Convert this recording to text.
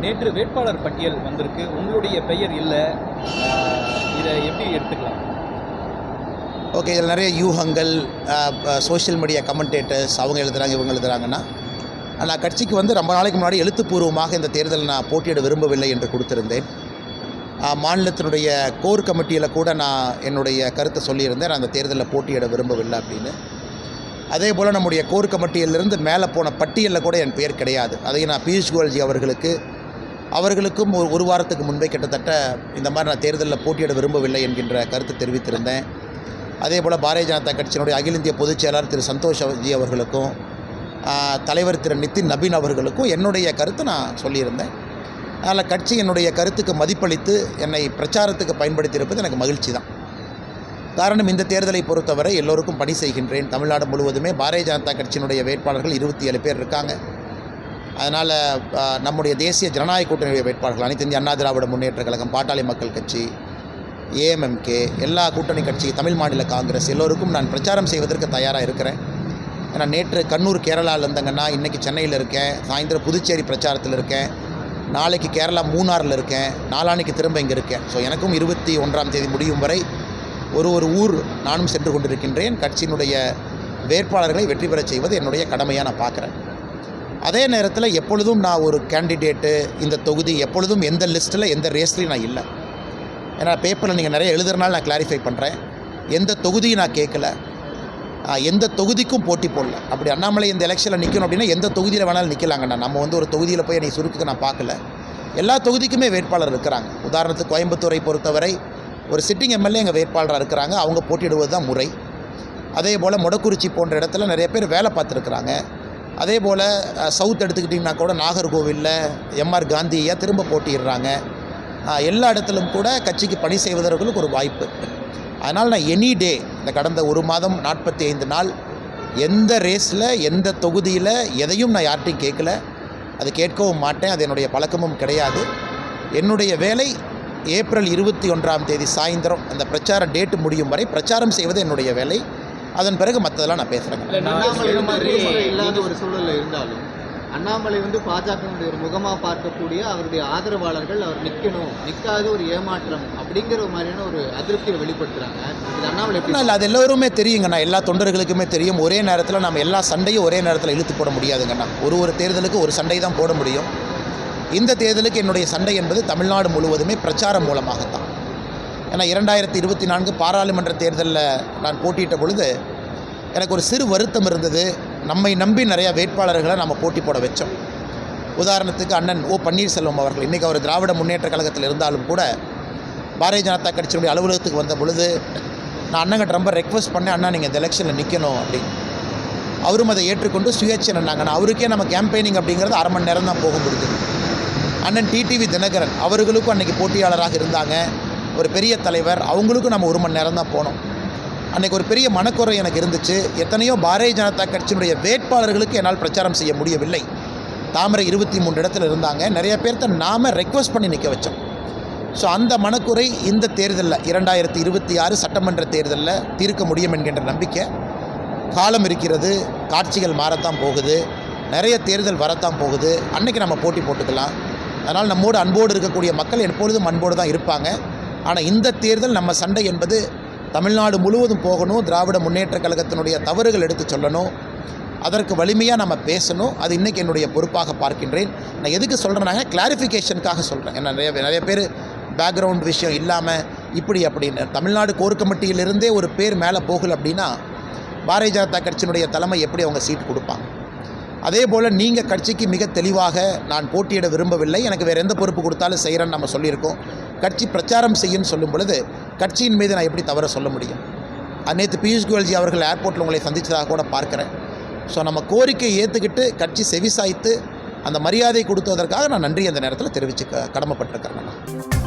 நேற்று வேட்பாளர் பட்டியல் வந்திருக்கு, உங்களுடைய பெயர் இல்லை, இதை எப்படி எடுத்துக்கலாம்? ஓகே, இதில் நிறைய யூகங்கள், சோஷியல் மீடியா கமெண்டேட்டர்ஸ் அவங்க எழுதுகிறாங்க, இவங்க எழுதுகிறாங்கன்னா, நான் கட்சிக்கு வந்து ரொம்ப நாளைக்கு முன்னாடி எழுத்துப்பூர்வமாக இந்த தேர்தலில் நான் போட்டியிட விரும்பவில்லை என்று கொடுத்திருந்தேன். மாநிலத்தினுடைய கோர் கமிட்டியில் கூட நான் என்னுடைய கருத்தை சொல்லியிருந்தேன், நான் அந்த தேர்தலில் போட்டியிட விரும்பவில்லை அப்படின்னு. அதே போல் நம்முடைய கோர் கமிட்டியிலிருந்து மேலே போன பட்டியலில் கூட என் பெயர் கிடையாது. அதையும் நான் பியூஷ் கோயல்ஜி அவர்களுக்கும் ஒரு வாரத்துக்கு முன்பே கிட்டத்தட்ட இந்த மாதிரி நான் தேர்தலில் போட்டியிட விரும்பவில்லை என்கின்ற கருத்து தெரிவித்திருந்தேன். அதே போல் பாரதிய ஜனதா கட்சியினுடைய அகில இந்திய பொதுச் செயலாளர் திரு சந்தோஷ்ஜி அவர்களுக்கும் தலைவர் திரு நிதின் நபீன் அவர்களுக்கும் என்னுடைய கருத்தை நான் சொல்லியிருந்தேன். அதனால் கட்சி என்னுடைய கருத்துக்கு மதிப்பளித்து என்னை பிரச்சாரத்துக்கு பயன்படுத்தியிருப்பது எனக்கு மகிழ்ச்சி தான். காரணம், இந்த தேர்தலை பொறுத்தவரை எல்லோருக்கும் பணி செய்கின்றேன். தமிழ்நாடு முழுவதுமே பாரதிய ஜனதா கட்சியினுடைய வேட்பாளர்கள் 27 பேர் இருக்காங்க. அதனால் நம்முடைய தேசிய ஜனநாயக கூட்டணியுடைய வேட்பாளர்கள் அனைத்து இந்திய அண்ணா திராவிட முன்னேற்ற கழகம், பாட்டாளி மக்கள் கட்சி, ஏஎம்எம்கே, எல்லா கூட்டணி கட்சி, தமிழ் மாநில காங்கிரஸ் எல்லோருக்கும் நான் பிரச்சாரம் செய்வதற்கு தயாராக இருக்கிறேன். ஏன்னா நேற்று கண்ணூர் கேரளாவில் இருந்தங்கன்னா இன்றைக்கி சென்னையில் இருக்கேன், சாயந்தரம் புதுச்சேரி பிரச்சாரத்தில் இருக்கேன், நாளைக்கு கேரளா மூணாரில் இருக்கேன், நாளான்னைக்கு திரும்ப இங்கே இருக்கேன். ஸோ எனக்கும் 21ஆம் தேதி முடியும் வரை ஒரு ஊர் நானும் சென்று கொண்டிருக்கின்றேன். கட்சியினுடைய வேட்பாளர்களை வெற்றி பெறச் செய்வது என்னுடைய கடமையாக நான் பார்க்குறேன். அதே நேரத்தில் எப்பொழுதும் நான் ஒரு கேண்டிடேட்டு, இந்த தொகுதி எப்பொழுதும் எந்த லிஸ்ட்டில் எந்த ரேஸ்லையும் நான் இல்லை. ஏன்னா பேப்பரில் நீங்கள் நிறைய எழுதுறனால நான் கிளாரிஃபை பண்ணுறேன். எந்த தொகுதியும் நான் கேட்கல, எந்த தொகுதிக்கும் போட்டி போடல. அப்படி அண்ணாமலை இந்த எலெக்ஷனில் நிற்கணும் அப்படின்னா எந்த தொகுதியில் வேணாலும் நிற்கலாங்கண்ணா. நம்ம வந்து ஒரு தொகுதியில் போய் என்னை சுருக்க நான் பார்க்கல. எல்லா தொகுதிக்குமே வேட்பாளர் இருக்கிறாங்க. உதாரணத்துக்கு கோயம்புத்தூரை பொறுத்தவரை ஒரு சிட்டிங் எம்எல்ஏ எங்கள் வேட்பாளராக இருக்கிறாங்க, அவங்க போட்டியிடுவது தான் முறை. அதே போல் மொடக்குறிச்சி போன்ற இடத்துல நிறைய பேர் வேலை பார்த்துருக்குறாங்க. அதே போல் சவுத் எடுத்துக்கிட்டிங்கன்னா கூட நாகர்கோவிலில் எம்ஆர் காந்தியை திரும்ப போட்டிடுறாங்க. எல்லா இடத்துலும் கூட கட்சிக்கு பணி செய்வதற்கு ஒரு வாய்ப்பு. அதனால் நான் எனி டே, இந்த கடந்த ஒரு மாதம் 45 நாள் எந்த ரேஸில் எந்த தொகுதியில் எதையும் நான் யார்கிட்டையும் கேட்கல, அது கேட்கவும் மாட்டேன். அது என்னுடைய பழக்கமும் கிடையாது. என்னுடைய வேலை ஏப்ரல் 21ஆம் தேதி சாயந்தரம் அந்த பிரச்சார டேட்டு முடியும் வரை பிரச்சாரம் செய்வது என்னுடைய வேலை. அதன் பிறகு மற்றதெல்லாம் நான் பேசுகிறேன். இல்லாத ஒரு சூழலில் இருந்தாலும் அண்ணாமலை வந்து பாஜகவுடைய ஒரு முகமாக பார்க்கக்கூடிய அவருடைய ஆதரவாளர்கள் அவர் நிற்காத ஒரு ஏமாற்றம் அப்படிங்கிற மாதிரியான ஒரு அதிருப்தியை வெளிப்படுத்துகிறாங்க. இது அண்ணாமலை இல்லை, அது எல்லோருமே தெரியுங்கண்ணா, எல்லா தொண்டர்களுக்குமே தெரியும். ஒரே நேரத்தில் நம்ம எல்லா சண்டையும் ஒரே நேரத்தில் இழுத்து போட முடியாதுங்கண்ணா. ஒரு தேர்தலுக்கு ஒரு சண்டை தான் போட முடியும். இந்த தேர்தலுக்கு என்னுடைய சண்டை என்பது தமிழ்நாடு முழுவதுமே பிரச்சாரம் மூலமாகத்தான். ஏன்னா 2024 பாராளுமன்ற தேர்தலில் நான் போட்டியிட்ட பொழுது எனக்கு ஒரு சிறு வருத்தம் இருந்தது. நம்மை நம்பி நிறையா வேட்பாளர்களை நம்ம போட்டி போட வச்சோம். உதாரணத்துக்கு அண்ணன் ஓ பன்னீர்செல்வம் அவர்கள் இன்றைக்கி அவர் திராவிட முன்னேற்ற கழகத்தில் இருந்தாலும் கூட பாரதிய ஜனதா கட்சியினுடைய அலுவலகத்துக்கு வந்த பொழுது நான் அண்ணங்கிட்ட ரொம்ப ரெக்வஸ்ட் பண்ணேன், அண்ணா நீங்கள் இந்த எலெக்ஷனில் நிற்கணும் அப்படின்னு. அவரும் அதை ஏற்றுக்கொண்டு சுயேட்சை நின்னாங்கண்ணா. அவருக்கே நம்ம கேம்பெயினிங் அப்படிங்கிறது அரை மணி நேரம் தான் போக முடியுது. அண்ணன் டிடிவி தினகரன் அவர்களுக்கும் அன்றைக்கி போட்டியாளராக இருந்தாங்க, ஒரு பெரிய தலைவர், அவங்களுக்கும் நம்ம 1 மணி நேரம் தான் போனோம். அன்றைக்கி ஒரு பெரிய மனக்குறை எனக்கு இருந்துச்சு. எத்தனையோ பாரதிய ஜனதா கட்சியினுடைய வேட்பாளர்களுக்கு என்னால் பிரச்சாரம் செய்ய முடியவில்லை. தாமரை 23 இடத்துல இருந்தாங்க. நிறைய பேர்த்த நாம் ரெக்வஸ்ட் பண்ணி நிற்க வச்சோம். ஸோ அந்த மனக்குறை இந்த தேர்தலில் 2026 சட்டமன்ற தேர்தலில் தீர்க்க முடியும் என்கின்ற நம்பிக்கை. காலம் இருக்கிறது, காட்சிகள் மாறத்தான் போகுது, நிறைய தேர்தல் வரத்தான் போகுது. அன்றைக்கி நம்ம போட்டி போட்டுக்கலாம். அதனால் நம்மோடு அன்போடு இருக்கக்கூடிய மக்கள் எப்பொழுதும் அன்போடு தான் இருப்பாங்க. ஆனால் இந்த தேர்தல் நம்ம சண்டை என்பது தமிழ்நாடு முழுவதும் போகணும். திராவிட முன்னேற்ற கழகத்தினுடைய தவறுகள் எடுத்து சொல்லணும், அதற்கு வலிமையாக நம்ம பேசணும். அது இன்றைக்கி என்னுடைய பொறுப்பாக பார்க்கின்றேன். நான் எதுக்கு சொல்கிறேன்னாங்க, கிளாரிஃபிகேஷனுக்காக சொல்கிறேன். ஏன்னா நிறைய பேர் பேக்ரவுண்ட் விஷயம் இல்லாமல் இப்படி அப்படின்னு தமிழ்நாடு கோர் கமிட்டியிலிருந்தே ஒரு பேர் மேலே போகல அப்படின்னா பாரதிய ஜனதா கட்சியினுடைய தலைமை எப்படி அவங்க சீட் கொடுப்பாங்க? அதே போல் நீங்கள் கட்சிக்கு மிக தெளிவாக நான் போட்டியிட விரும்பவில்லை, எனக்கு வேறு எந்த பொறுப்பு கொடுத்தாலும் செய்கிறேன்னு நம்ம சொல்லியிருக்கோம். கட்சி பிரச்சாரம் செய்யுன்னு சொல்லும் பொழுது கட்சியின் மீது நான் எப்படி தவற சொல்ல முடியும்? நேற்று பியூஷ் கோயல்ஜி அவர்கள் ஏர்போர்ட்டில் உங்களை சந்தித்ததாக கூட பார்க்குறேன். ஸோ நம்ம கோரிக்கையை ஏற்றுக்கிட்டு கட்சி செவிசாய்த்து அந்த மரியாதை கொடுத்ததற்காக நான் நன்றி அந்த நேரத்தில் தெரிவித்து கடமைப்பட்டிருக்கிறேன்.